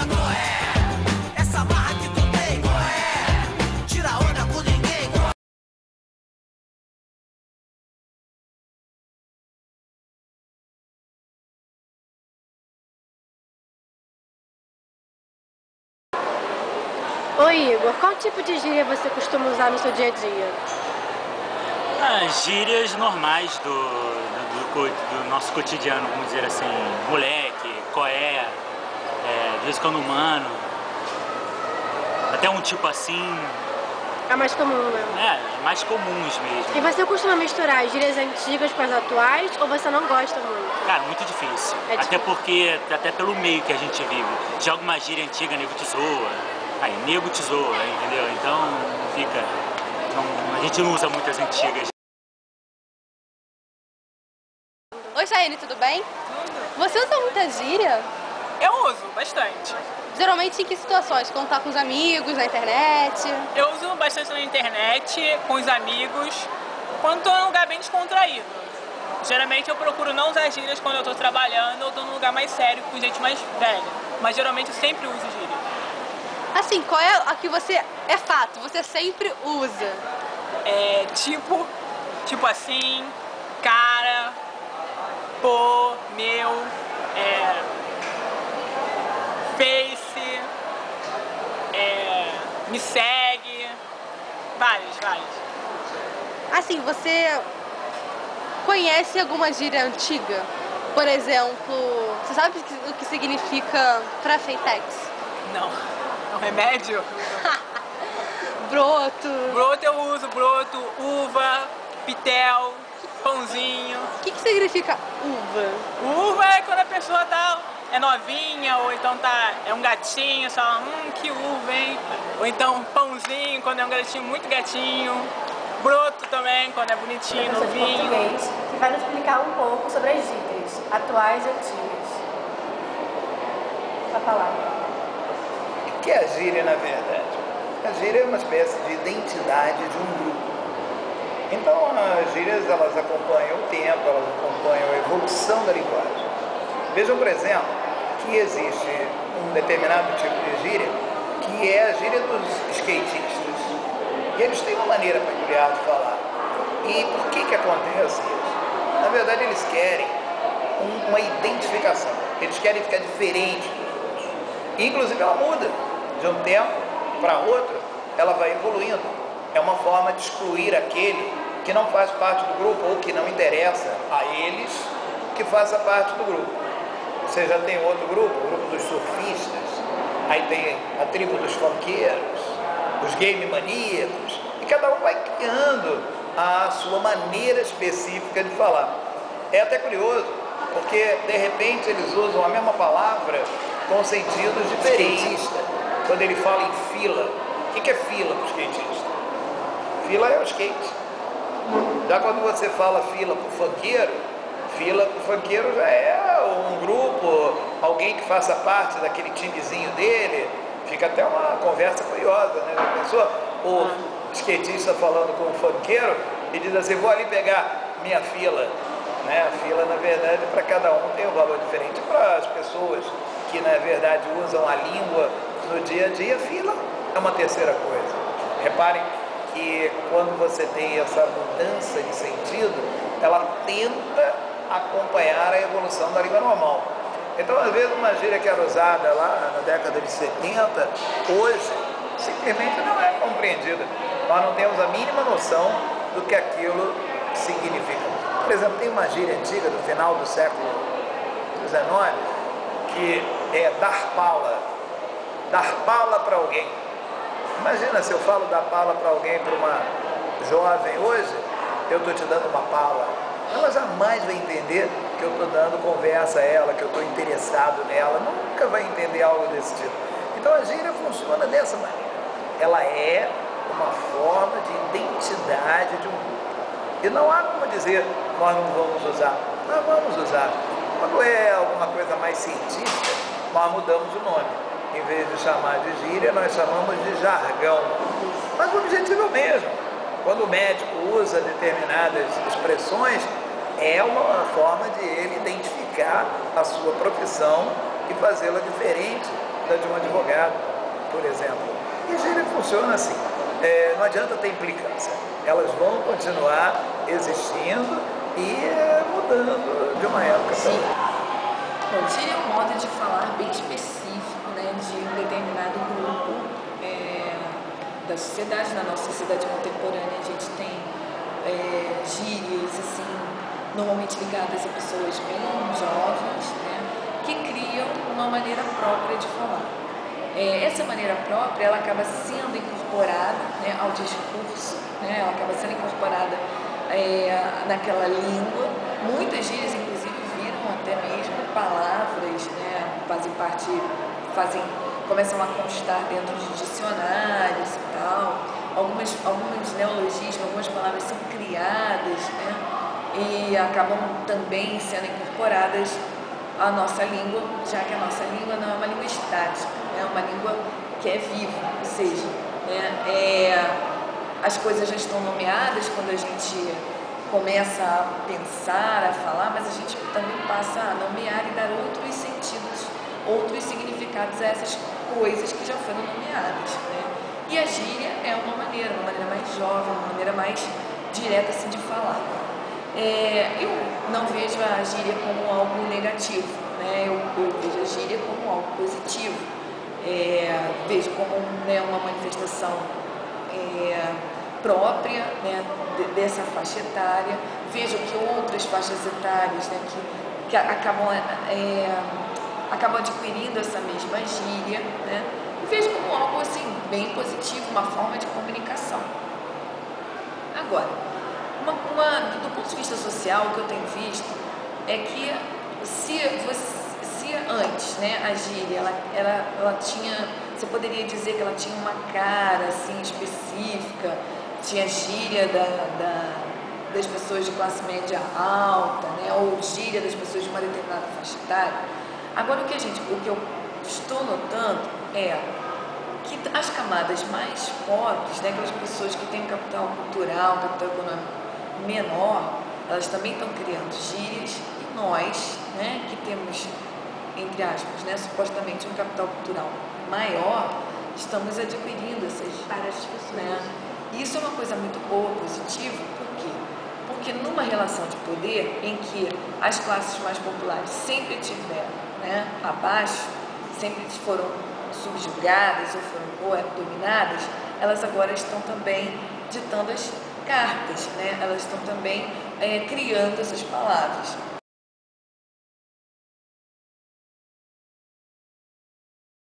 Qual é? Essa marra que tu tem, qual é? Tira onda com ninguém, qual é? Oi, Igor, qual tipo de gíria você costuma usar no seu dia a dia? Gírias normais do nosso cotidiano, vamos dizer assim, moleque, coé, de vez em quando humano, até um tipo assim. É mais comum, né? Mais comuns mesmo. E você costuma misturar as gírias antigas com as atuais ou você não gosta muito? Cara, muito difícil. É difícil. Até porque, até pelo meio que a gente vive. Joga uma gíria antiga, nego te zoa. Aí, nego te zoa, entendeu? Então, fica... a gente não usa muitas antigas. Oi, Chayane, tudo bem? Tudo. Você usa muita gíria? Eu uso bastante. Geralmente em que situações? Quando tá com os amigos, na internet? Eu uso bastante na internet, com os amigos, quando tô num lugar bem descontraído. Geralmente eu procuro não usar gírias quando eu tô trabalhando ou tô num lugar mais sério, com gente mais velha. Mas geralmente eu sempre uso gíria. Assim, qual é a que você... É fato, você sempre usa? Tipo assim, cara, pô, meu, face, me segue, vários. Assim, você conhece alguma gíria antiga? Por exemplo, você sabe o que significa Prafeitex? Não, é um remédio? Broto. Broto eu uso, broto, uva, pitel, pãozinho. O que significa uva? Uva é quando a pessoa é novinha, ou então é um gatinho, você fala, que uva, hein? Ou então pãozinho, quando é um gatinho muito gatinho. Broto também, quando é bonitinho, novinho. Português, que vai nos explicar um pouco sobre as gírias atuais e antigas. A palavra. O que é a gíria, na verdade? A gíria é uma espécie de identidade de um grupo. Então, as gírias, elas acompanham o tempo, elas acompanham a evolução da linguagem. Vejam, por exemplo, que existe um determinado tipo de gíria, que é a gíria dos skatistas. E eles têm uma maneira peculiar de falar. E por que acontece isso? Na verdade, eles querem uma identificação. Eles querem ficar diferente dos outros. E, inclusive, ela muda de um tempo para outro, ela vai evoluindo. É uma forma de excluir aquele que não faz parte do grupo ou que não interessa a eles que faça parte do grupo. Você já tem outro grupo, o grupo dos surfistas, aí tem a tribo dos funkeiros, os game maníacos, e cada um vai criando a sua maneira específica de falar. É até curioso, porque de repente eles usam a mesma palavra com sentidos diferentes. Quando ele fala em fila, o que é fila para o skatista? Fila é o skate. Já quando você fala fila para o funkeiro, fila para o funkeiro já é um grupo, alguém que faça parte daquele timezinho dele. Fica até uma conversa curiosa, né? Já pensou? O skatista falando com o funkeiro e diz assim, vou ali pegar minha fila. Né? A fila, na verdade, para cada um tem um valor diferente. Para as pessoas que, na verdade, usam a língua no dia a dia, fila é uma terceira coisa. Reparem que quando você tem essa mudança de sentido, ela tenta acompanhar a evolução da língua normal. Então, às vezes, uma gíria que era usada lá na década de 70, hoje, simplesmente não é compreendida. Nós não temos a mínima noção do que aquilo significa. Por exemplo, tem uma gíria antiga do final do século XIX, que é dar pala. Dar pala para alguém. Imagina se eu falo dar pala para alguém, para uma jovem hoje, eu estou te dando uma pala. Ela jamais vai entender que eu estou dando conversa a ela, que eu estou interessado nela. Nunca vai entender algo desse tipo. Então a gíria funciona dessa maneira. Ela é uma forma de identidade de um grupo. E não há como dizer, nós não vamos usar. Nós vamos usar. Quando é alguma coisa mais científica, nós mudamos o nome. Em vez de chamar de gíria, nós chamamos de jargão. Mas o objetivo é o mesmo. Quando o médico usa determinadas expressões, é uma forma de ele identificar a sua profissão e fazê-la diferente da de um advogado, por exemplo. E a gíria funciona assim. Não adianta ter implicância. Elas vão continuar existindo e mudando de uma época para outra. Bom, gíria é um modo de falar bem específico, né, de um determinado grupo da sociedade. Na nossa sociedade contemporânea a gente tem gírias assim, normalmente ligadas a pessoas bem jovens, né, que criam uma maneira própria de falar. Essa maneira própria, ela acaba sendo incorporada, né, ao discurso, né, ela acaba sendo incorporada naquela língua. Muitas gírias, inclusive, viram até mesmo palavras, né, começam a constar dentro de dicionários e tal. Alguns neologismos, algumas palavras são criadas, né, e acabam também sendo incorporadas à nossa língua, já que a nossa língua não é uma língua estática, é uma língua que é viva, ou seja, as coisas já estão nomeadas quando a gente começa a pensar, a falar, mas a gente também passa a nomear e dar outros sentidos, outros significados a essas coisas que já foram nomeadas, né? E a gíria é uma maneira mais jovem, uma maneira mais direta assim, de falar. Eu não vejo a gíria como algo negativo, né? Eu vejo a gíria como algo positivo. Vejo como, né, uma manifestação própria, né, dessa faixa etária. Vejo que outras faixas etárias, né, que acabam adquirindo essa mesma gíria, né, e vejo como algo assim, bem positivo, uma forma de comunicação. Agora, do ponto de vista social, o que eu tenho visto é que se antes, né, a gíria, ela tinha, você poderia dizer que ela tinha uma cara assim específica, tinha gíria das pessoas de classe média alta, né, ou gíria das pessoas de uma determinada faixa etária. Agora, o que eu estou notando é que as camadas mais pobres, né, aquelas pessoas que têm um capital cultural, um capital econômico menor, elas também estão criando gírias, e nós, né, que temos, entre aspas, né, supostamente um capital cultural maior, estamos adquirindo essas várias pessoas, né? Isso é uma coisa muito boa, positiva. Por quê? Porque numa relação de poder em que as classes mais populares sempre estiveram, né, abaixo, sempre foram subjugadas ou dominadas, elas agora estão também ditando as cartas, né? Elas estão também criando essas palavras.